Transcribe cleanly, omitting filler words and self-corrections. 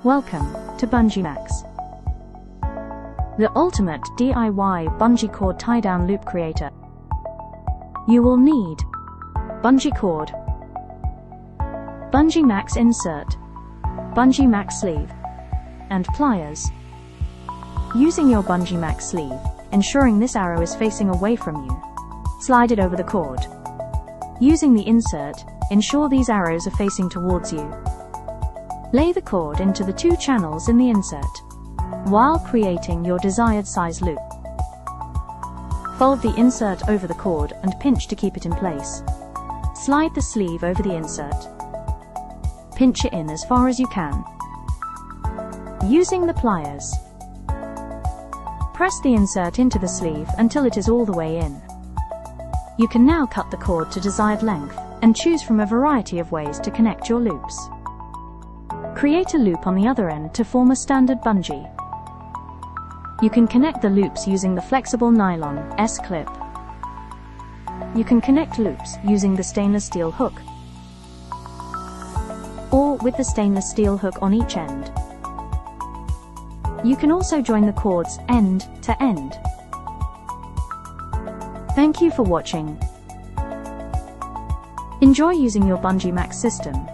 Welcome to BunGmax, the ultimate DIY bungee cord tie-down loop creator. You will need bungee cord, BunGmax insert, BunGmax sleeve, and pliers. Using your BunGmax sleeve, ensuring this arrow is facing away from you, slide it over the cord. Using the insert, ensure these arrows are facing towards you. Lay the cord into the two channels in the insert, while creating your desired size loop. Fold the insert over the cord and pinch to keep it in place. Slide the sleeve over the insert. Pinch it in as far as you can. Using the pliers, press the insert into the sleeve until it is all the way in. You can now cut the cord to desired length and choose from a variety of ways to connect your loops. Create a loop on the other end to form a standard bungee. You can connect the loops using the flexible nylon S-clip. You can connect loops using the stainless steel hook, or with the stainless steel hook on each end. You can also join the cords end to end. Thank you for watching. Enjoy using your BunGmax system.